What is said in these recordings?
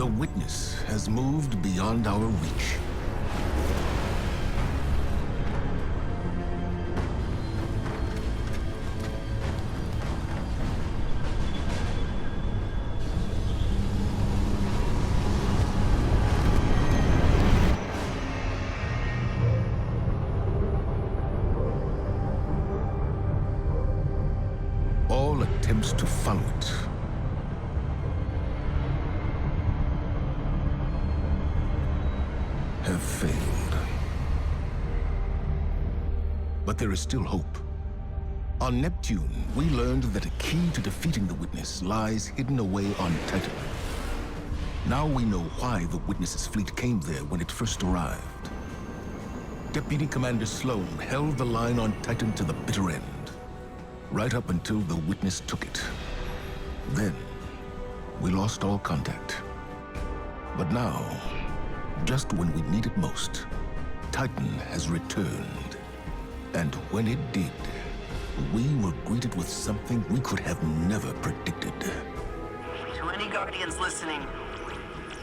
The witness has moved beyond our reach. All attempts to follow it have failed. But there is still hope. On Neptune, we learned that a key to defeating the Witness lies hidden away on Titan. Now we know why the Witness's fleet came there when it first arrived. Deputy Commander Sloan held the line on Titan to the bitter end, right up until the Witness took it. Then, we lost all contact. But now, just when we need it most, Titan has returned. And when it did, we were greeted with something we could have never predicted. To any Guardians listening,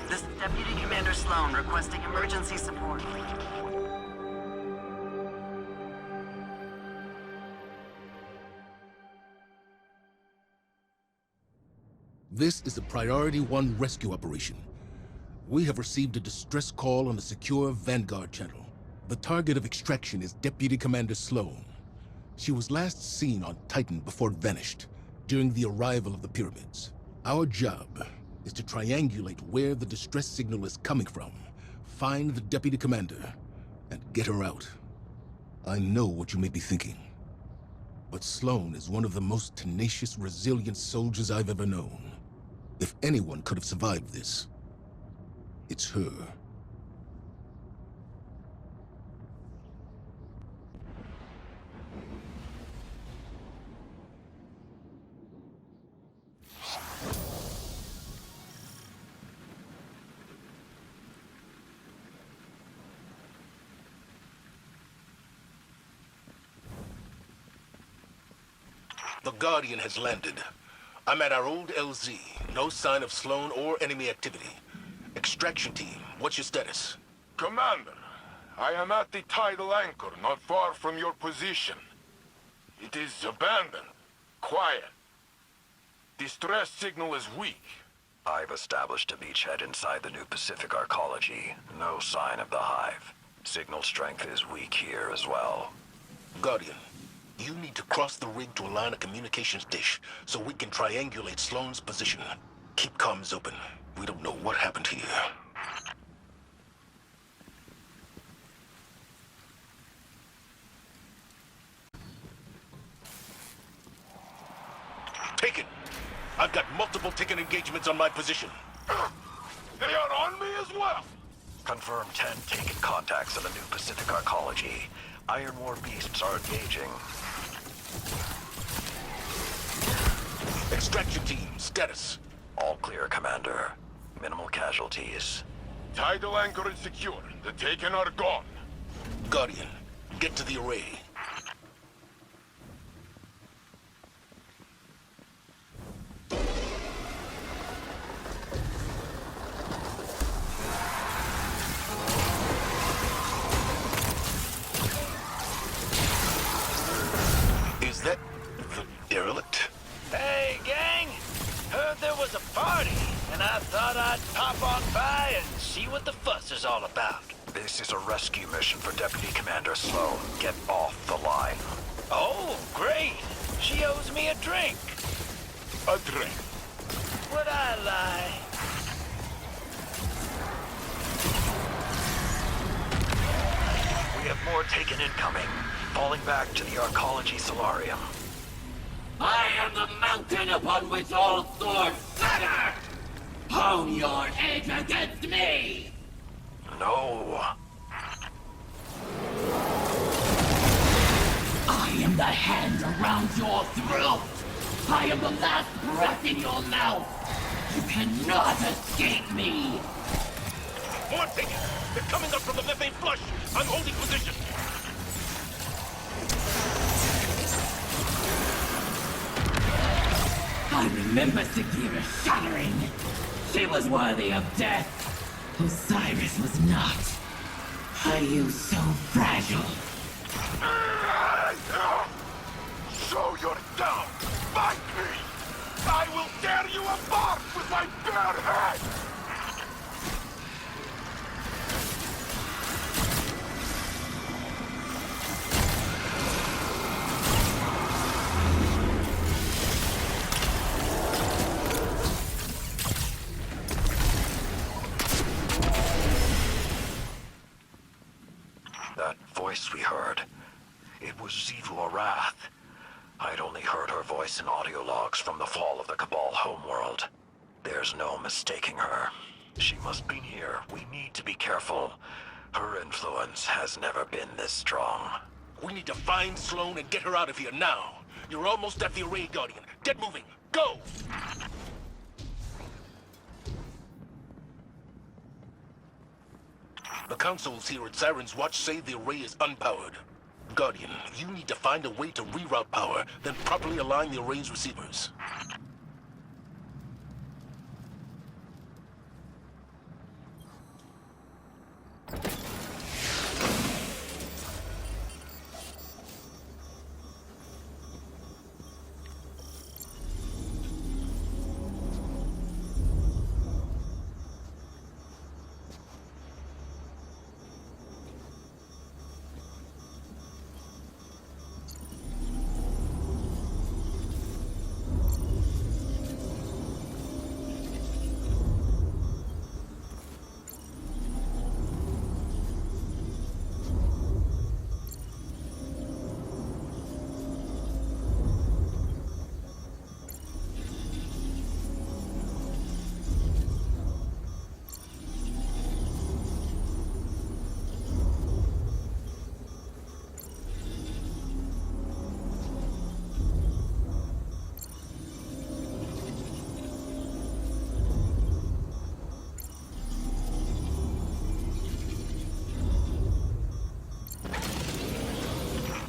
this is Deputy Commander Sloan requesting emergency support. This is a Priority 1 rescue operation. We have received a distress call on the secure Vanguard channel. The target of extraction is Deputy Commander Sloan. She was last seen on Titan before it vanished, during the arrival of the pyramids. Our job is to triangulate where the distress signal is coming from, find the Deputy Commander, and get her out. I know what you may be thinking, but Sloan is one of the most tenacious, resilient soldiers I've ever known. If anyone could have survived this, it's her. The Guardian has landed. I'm at our old LZ. No sign of Sloan or enemy activity. Extraction team, what's your status? Commander, I am at the tidal anchor, not far from your position. It is abandoned, quiet. Distress signal is weak. I've established a beachhead inside the new Pacific Arcology. No sign of the hive. Signal strength is weak here as well. Guardian, you need to cross the rig to align a communications dish so we can triangulate Sloan's position. Keep comms open. We don't know what happened here. Take it! I've got multiple ticket engagements on my position. They are on me as well! Confirm 10 taken contacts in the new Pacific Arcology. Iron War beasts are engaging. Extraction team, status. All clear, Commander. Minimal casualties. Tidal anchor is secure. The taken are gone. Guardian, get to the array. Is that the derelict? Hey, gang! Heard there was a party, and I thought I'd pop on by and see what the fuss is all about. This is a rescue mission for Deputy Commander Sloan. Get off the line. Oh, great! She owes me a drink. A drink. Would I lie? We have more taken incoming. Falling back to the Arcology Solarium. I am the mountain upon which all swords shatter! Hone your edge against me! No. I am the hand around your throat! I am the last breath in your mouth! You cannot escape me! More tickets! They're coming up from the methane flush! I'm holding position! I remember Sagira shuddering. She was worthy of death. Osiris was not. Are you so fragile? So you're down! Fight me! I will tear you apart with my bare hands! That voice we heard, it was Zivu Arath. I'd only heard her voice in audio logs from the fall of the Cabal homeworld. There's no mistaking her. She must be near. We need to be careful. Her influence has never been this strong. We need to find Sloane and get her out of here now. You're almost at the Array Guardian. Get moving. Go! The consoles here at Siren's Watch say the array is unpowered. Guardian, you need to find a way to reroute power, then properly align the array's receivers.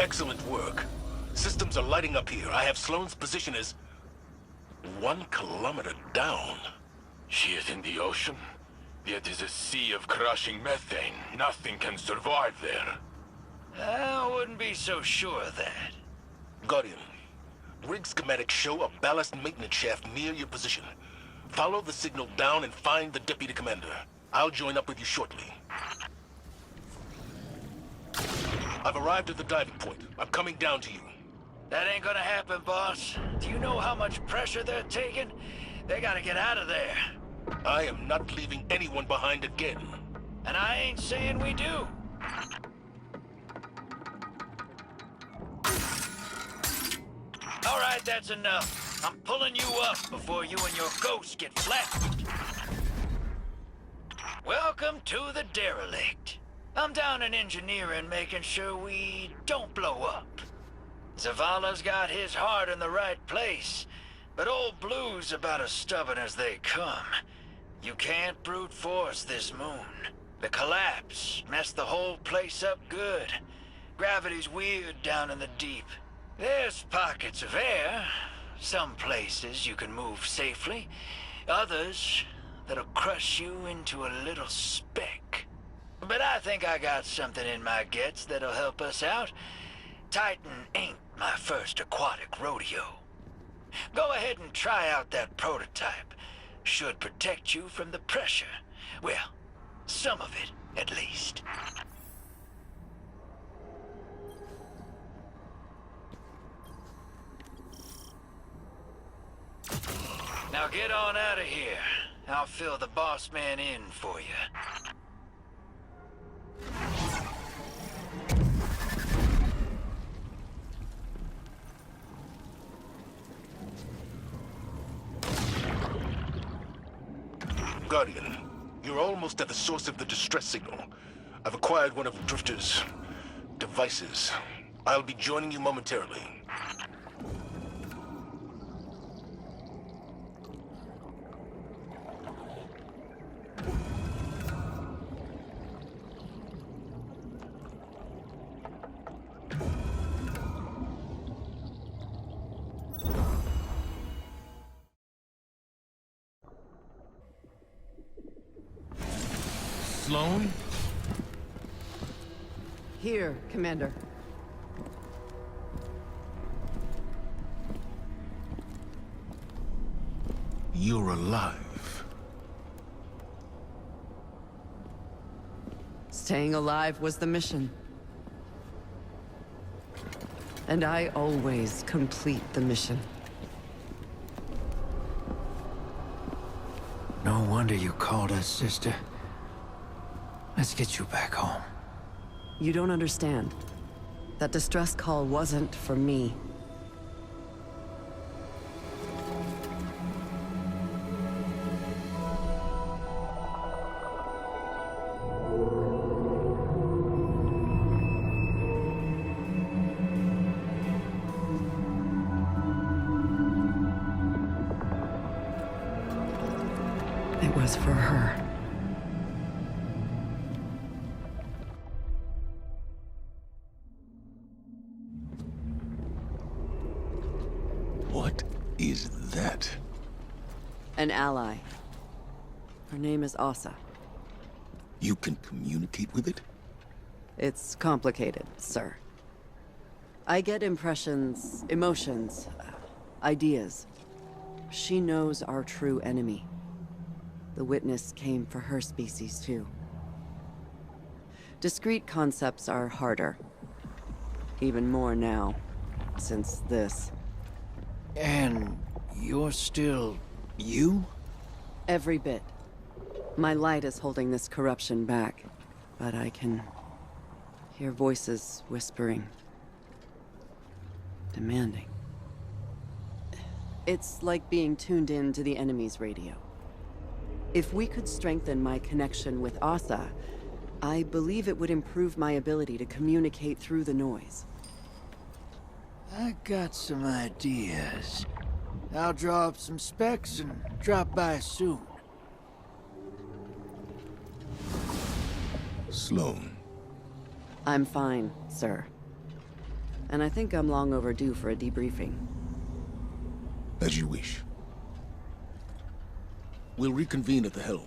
Excellent work. Systems are lighting up here. I have Sloane's position as 1 kilometer down. She is in the ocean? It is a sea of crushing methane. Nothing can survive there. I wouldn't be so sure of that. Guardian, rig schematics show a ballast maintenance shaft near your position. Follow the signal down and find the deputy commander. I'll join up with you shortly. I've arrived at the diving point. I'm coming down to you. That ain't gonna happen, boss. Do you know how much pressure they're taking? They gotta get out of there. I am not leaving anyone behind again. And I ain't saying we do. All right, that's enough. I'm pulling you up before you and your ghost get flattened. Welcome to the derelict. I'm down in engineering, making sure we don't blow up. Zavala's got his heart in the right place, but old Blue's about as stubborn as they come. You can't brute force this moon. The collapse messed the whole place up good. Gravity's weird down in the deep. There's pockets of air. Some places you can move safely. Others that'll crush you into a little speck. But I think I got something in my gets that'll help us out. Titan ain't my first aquatic rodeo. Go ahead and try out that prototype. Should protect you from the pressure. Well, some of it, at least. Now get on out of here. I'll fill the boss man in for you. Guardian, you're almost at the source of the distress signal. I've acquired one of Drifter's devices. I'll be joining you momentarily. Sloan? Here, Commander. You're alive. Staying alive was the mission. And I always complete the mission. No wonder you called us, sister. Let's get you back home. You don't understand. That distress call wasn't for me. It was for her. What is that? An ally. Her name is Asa. You can communicate with it? It's complicated, sir. I get impressions, emotions, ideas. She knows our true enemy. The witness came for her species, too. Discrete concepts are harder. Even more now, since this. And you're still you? Every bit. My light is holding this corruption back, but I can hear voices whispering. Demanding. It's like being tuned in to the enemy's radio. If we could strengthen my connection with Asa, I believe it would improve my ability to communicate through the noise. I got some ideas. I'll draw up some specs and drop by soon. Sloan. I'm fine, sir. And I think I'm long overdue for a debriefing. As you wish. We'll reconvene at the helm.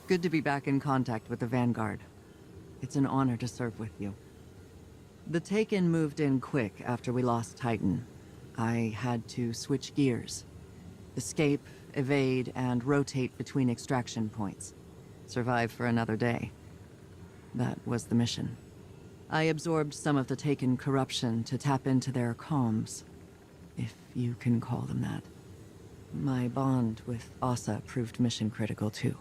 Good to be back in contact with the Vanguard. It's an honor to serve with you. The Taken moved in quick after we lost Titan. I had to switch gears. Escape, evade, and rotate between extraction points. Survive for another day. That was the mission. I absorbed some of the Taken corruption to tap into their comms, if you can call them that. My bond with Asa proved mission critical too.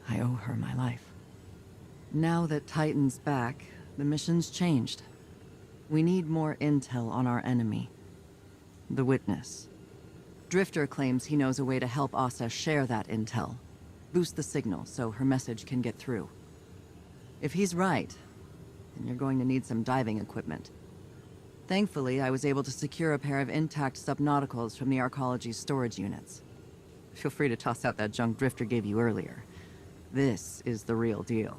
I owe her my life. Now that Titan's back, the mission's changed. We need more intel on our enemy. The Witness. Drifter claims he knows a way to help Asa share that intel. Boost the signal so her message can get through. If he's right, then you're going to need some diving equipment. Thankfully, I was able to secure a pair of intact subnauticals from the Arcology's storage units. Feel free to toss out that junk Drifter gave you earlier. This is the real deal.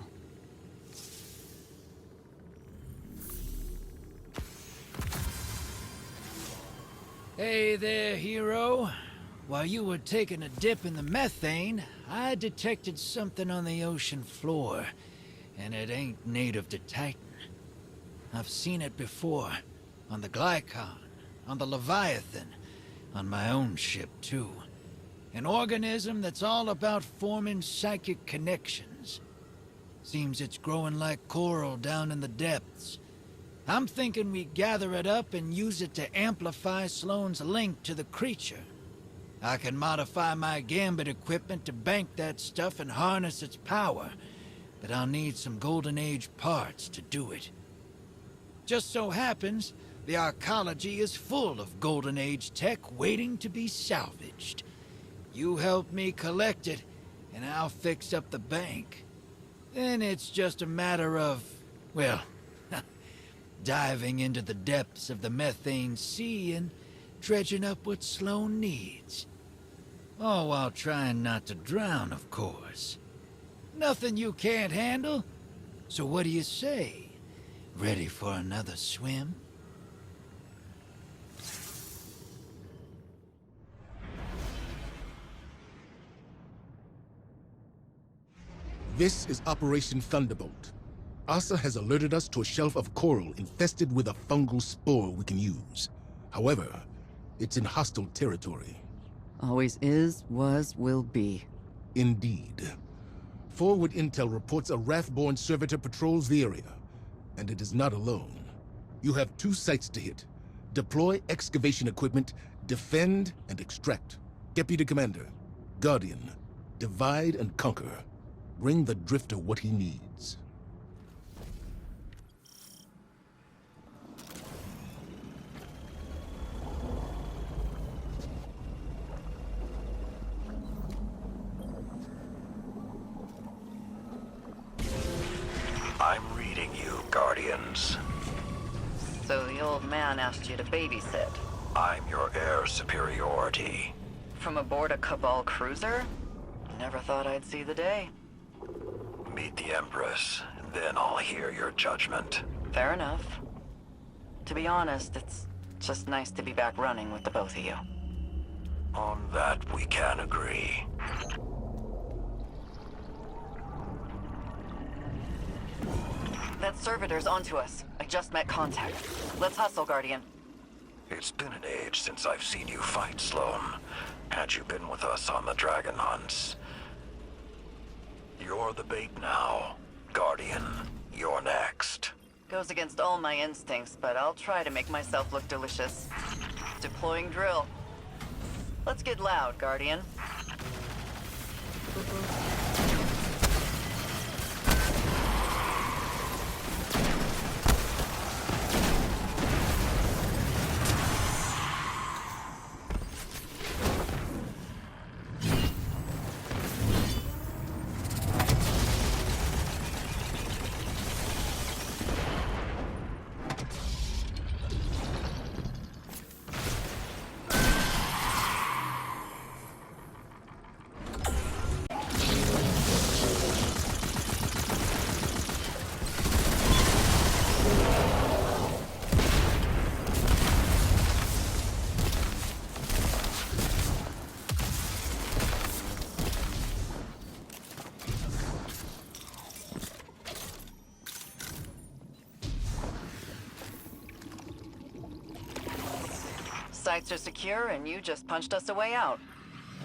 Hey there, hero. While you were taking a dip in the methane, I detected something on the ocean floor, and it ain't native to Titan. I've seen it before, on the Glycon, on the Leviathan, on my own ship too. An organism that's all about forming psychic connections. Seems it's growing like coral down in the depths. I'm thinking we gather it up and use it to amplify Sloan's link to the creature. I can modify my Gambit equipment to bank that stuff and harness its power, but I'll need some Golden Age parts to do it. Just so happens, the Arcology is full of Golden Age tech waiting to be salvaged. You help me collect it, and I'll fix up the bank. Then it's just a matter of, well, diving into the depths of the methane sea and dredging up what Sloan needs. All while trying not to drown, of course. Nothing you can't handle? So what do you say? Ready for another swim? This is Operation Thunderbolt. Asa has alerted us to a shelf of coral infested with a fungal spore we can use. However, it's in hostile territory. Always is, was, will be. Indeed. Forward intel reports a Wrathborn servitor patrols the area, and it is not alone. You have 2 sites to hit. Deploy excavation equipment, defend, and extract. Deputy Commander, Guardian, divide and conquer. Bring the Drifter what he needs. I'm reading you, Guardians. So the old man asked you to babysit? I'm your heir superiority. From aboard a Cabal cruiser? Never thought I'd see the day. Meet the Empress, then I'll hear your judgment. Fair enough. To be honest, it's just nice to be back running with the both of you. On that, we can agree. That servitor's onto us. I just met contact. Let's hustle, Guardian. It's been an age since I've seen you fight, Sloan. Had you been with us on the dragon hunts. You're the bait now. Guardian, you're next. Goes against all my instincts, but I'll try to make myself look delicious. Deploying drill. Let's get loud, Guardian. Sites are secure, and you just punched us a way out.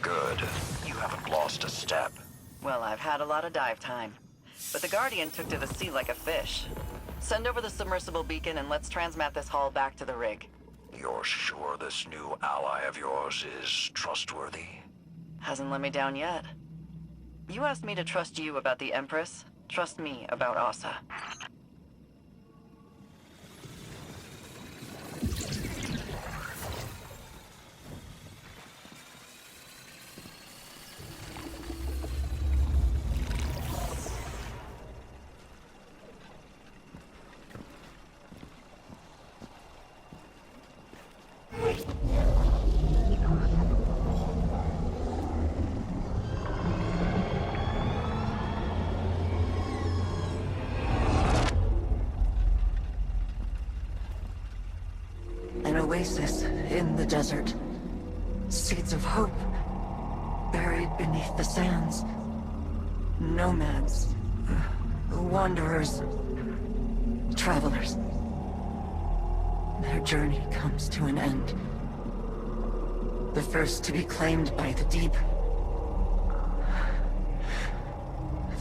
Good. You haven't lost a step. Well, I've had a lot of dive time. But the Guardian took to the sea like a fish. Send over the submersible beacon and let's transmat this haul back to the rig. You're sure this new ally of yours is trustworthy? Hasn't let me down yet. You asked me to trust you about the Empress. Trust me about Asa. An oasis in the desert. Seeds of hope buried beneath the sands. Nomads, wanderers, travelers. Their journey comes to an end. The first to be claimed by the deep.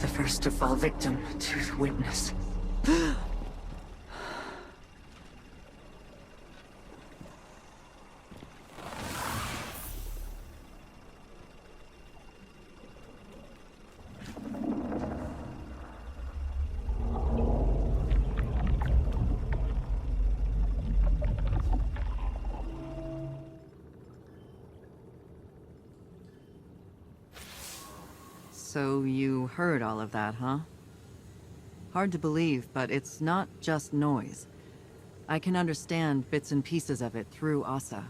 The first to fall victim to the witness. So you heard all of that, huh? Hard to believe, but it's not just noise. I can understand bits and pieces of it through Asa.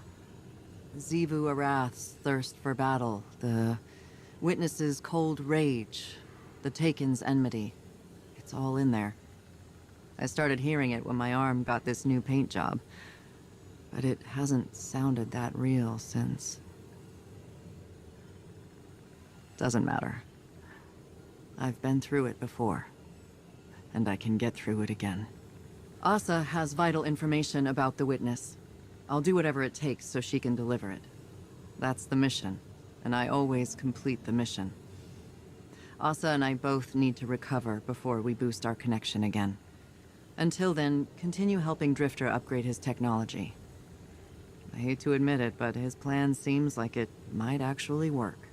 Xivu Arath's thirst for battle, the Witness's cold rage, the Taken's enmity. It's all in there. I started hearing it when my arm got this new paint job, but it hasn't sounded that real since. Doesn't matter. I've been through it before, and I can get through it again. Asa has vital information about the Witness. I'll do whatever it takes so she can deliver it. That's the mission, and I always complete the mission. Asa and I both need to recover before we boost our connection again. Until then, continue helping Drifter upgrade his technology. I hate to admit it, but his plan seems like it might actually work.